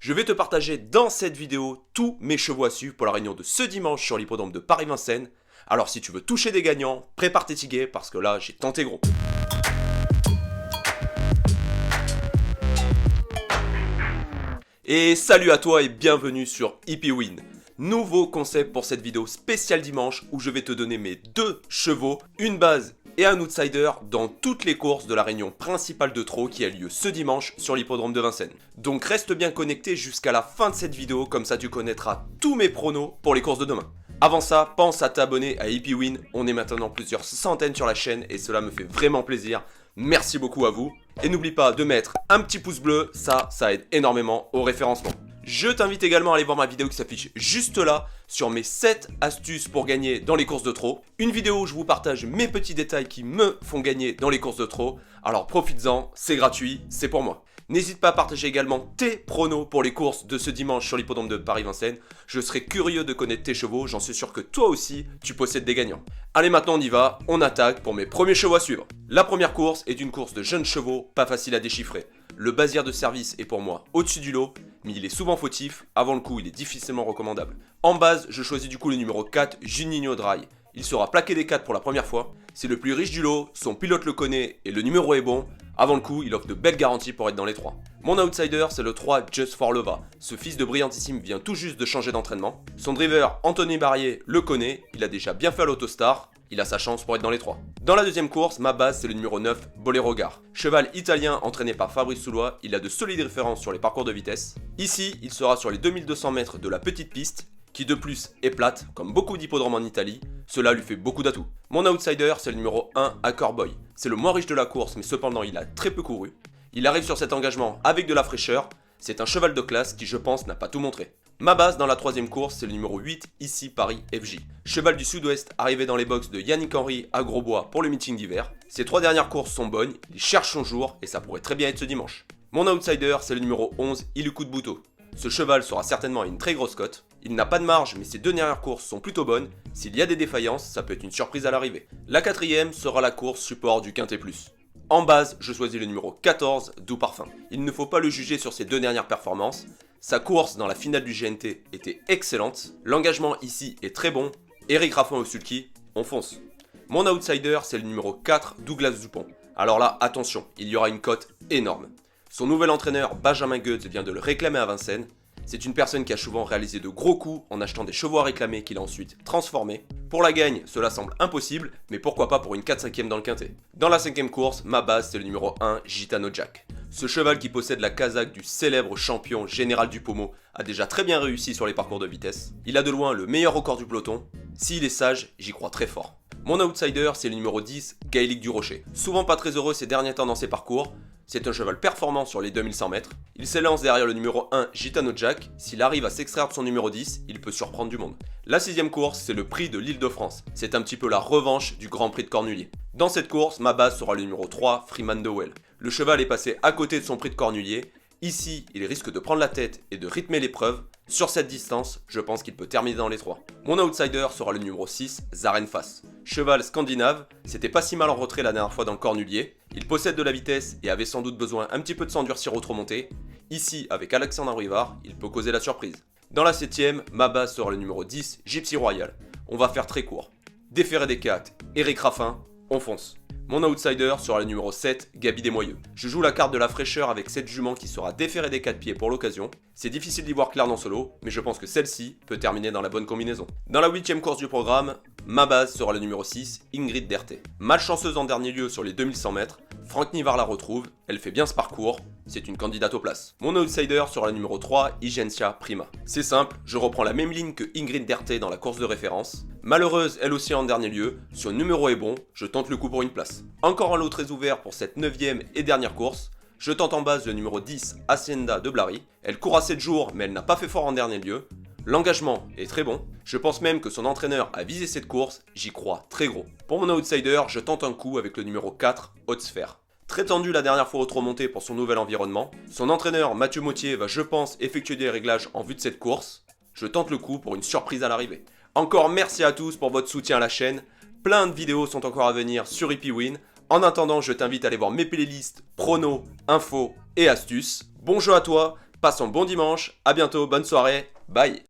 Je vais te partager dans cette vidéo tous mes chevaux à suivre pour la réunion de ce dimanche sur l'hippodrome de Paris-Vincennes. Alors si tu veux toucher des gagnants, prépare tes tickets parce que là j'ai tenté gros. Et salut à toi et bienvenue sur Hippywin. Nouveau concept pour cette vidéo spéciale dimanche où je vais te donner mes deux chevaux, une base et un outsider dans toutes les courses de la réunion principale de trot qui a lieu ce dimanche sur l'hippodrome de Vincennes. Donc reste bien connecté jusqu'à la fin de cette vidéo, comme ça tu connaîtras tous mes pronos pour les courses de demain. Avant ça, pense à t'abonner à Hippywin, on est maintenant plusieurs centaines sur la chaîne et cela me fait vraiment plaisir. Merci beaucoup à vous. Et n'oublie pas de mettre un petit pouce bleu, ça aide énormément au référencement. Je t'invite également à aller voir ma vidéo qui s'affiche juste là sur mes 7 astuces pour gagner dans les courses de trot. Une vidéo où je vous partage mes petits détails qui me font gagner dans les courses de trot. Alors profites-en, c'est gratuit, c'est pour moi. N'hésite pas à partager également tes pronos pour les courses de ce dimanche sur l'hippodrome de Paris-Vincennes. Je serai curieux de connaître tes chevaux, j'en suis sûr que toi aussi, tu possèdes des gagnants. Allez maintenant on y va, on attaque pour mes premiers chevaux à suivre. La première course est une course de jeunes chevaux, pas facile à déchiffrer. Le basière de service est pour moi au-dessus du lot, mais il est souvent fautif, avant le coup il est difficilement recommandable. En base, je choisis du coup le numéro 4, Juninho Dry. Il sera plaqué des 4 pour la première fois, c'est le plus riche du lot, son pilote le connaît et le numéro est bon. Avant le coup, il offre de belles garanties pour être dans les 3. Mon outsider, c'est le 3 Just for Lova. Ce fils de Brillantissime vient tout juste de changer d'entraînement. Son driver, Anthony Barrier, le connaît, il a déjà bien fait à l'Autostar. Il a sa chance pour être dans les 3. Dans la deuxième course, ma base c'est le numéro 9, Bolero Gar. Cheval italien entraîné par Fabrice Soulois, il a de solides références sur les parcours de vitesse. Ici, il sera sur les 2200 mètres de la petite piste, qui de plus est plate, comme beaucoup d'hippodromes en Italie. Cela lui fait beaucoup d'atouts. Mon outsider, c'est le numéro 1, Accorboy. C'est le moins riche de la course, mais cependant il a très peu couru. Il arrive sur cet engagement avec de la fraîcheur. C'est un cheval de classe qui, je pense, n'a pas tout montré. Ma base dans la troisième course, c'est le numéro 8, ici Paris FJ. Cheval du sud-ouest arrivé dans les box de Yannick Henry à Grosbois pour le meeting d'hiver. Ses 3 dernières courses sont bonnes, il cherche son jour et ça pourrait très bien être ce dimanche. Mon outsider, c'est le numéro 11, Iluku de Bouteau. Ce cheval sera certainement à une très grosse cote. Il n'a pas de marge, mais ses 2 dernières courses sont plutôt bonnes. S'il y a des défaillances, ça peut être une surprise à l'arrivée. La quatrième sera la course support du Quintet Plus. En base, je choisis le numéro 14, Doux Parfum. Il ne faut pas le juger sur ses 2 dernières performances. Sa course dans la finale du GNT était excellente. L'engagement ici est très bon. Eric Raffin au sulky, on fonce. Mon outsider, c'est le numéro 4, Douglas Dupont. Alors là, attention, il y aura une cote énorme. Son nouvel entraîneur, Benjamin Goetz, vient de le réclamer à Vincennes. C'est une personne qui a souvent réalisé de gros coups en achetant des chevaux à réclamer qu'il a ensuite transformés. Pour la gagne, cela semble impossible, mais pourquoi pas pour une 4/5e dans le quintet. Dans la 5e course, ma base c'est le numéro 1, Gitano Jack. Ce cheval qui possède la casaque du célèbre champion Général du Pommeau a déjà très bien réussi sur les parcours de vitesse. Il a de loin le meilleur record du peloton. S'il est sage, j'y crois très fort. Mon outsider, c'est le numéro 10, Gaëlic du Rocher. Souvent pas très heureux ces derniers temps dans ses parcours, c'est un cheval performant sur les 2100 mètres. Il s'élance derrière le numéro 1, Gitano Jack. S'il arrive à s'extraire de son numéro 10, il peut surprendre du monde. La 6ème course, c'est le prix de l'Île-de-France. C'est un petit peu la revanche du Grand Prix de Cornulier. Dans cette course, ma base sera le numéro 3, Freeman Dowell. Le cheval est passé à côté de son prix de Cornulier. Ici, il risque de prendre la tête et de rythmer l'épreuve. Sur cette distance, je pense qu'il peut terminer dans les 3. Mon outsider sera le numéro 6, Zarenfass. Cheval scandinave, c'était pas si mal en retrait la dernière fois dans le Cornulier. Il possède de la vitesse et avait sans doute besoin un petit peu de s'endurcir au trot monté. Ici, avec Alexandre Rivard, il peut causer la surprise. Dans la 7ème, ma base sera le numéro 10, Gypsy Royal. On va faire très court. Déféré des 4, Eric Raffin, on fonce. Mon outsider sera le numéro 7, Gabi Desmoyeux. Je joue la carte de la fraîcheur avec cette jument qui sera déférée des 4 pieds pour l'occasion. C'est difficile d'y voir clair dans ce lot, mais je pense que celle-ci peut terminer dans la bonne combinaison. Dans la 8ème course du programme, ma base sera le numéro 6, Ingrid Derté. Malchanceuse en dernier lieu sur les 2100 mètres, Franck Nivard la retrouve, elle fait bien ce parcours, c'est une candidate aux places. Mon outsider sera le numéro 3, Igencia Prima. C'est simple, je reprends la même ligne que Ingrid Derté dans la course de référence. Malheureuse, elle aussi en dernier lieu, son numéro est bon, je tente le coup pour une place. Encore un lot très ouvert pour cette 9ème et dernière course. Je tente en base le numéro 10, Hacienda de Blary. Elle court à 7 jours, mais elle n'a pas fait fort en dernier lieu. L'engagement est très bon. Je pense même que son entraîneur a visé cette course, j'y crois très gros. Pour mon outsider, je tente un coup avec le numéro 4, Haute Sphère. Très tendu la dernière fois au trot monté pour son nouvel environnement. Son entraîneur, Mathieu Mautier, va je pense effectuer des réglages en vue de cette course. Je tente le coup pour une surprise à l'arrivée. Encore merci à tous pour votre soutien à la chaîne. Plein de vidéos sont encore à venir sur Hippywin. En attendant, je t'invite à aller voir mes playlists, pronos, infos et astuces. Bon jeu à toi, Passe un bon dimanche, à bientôt, bonne soirée, bye.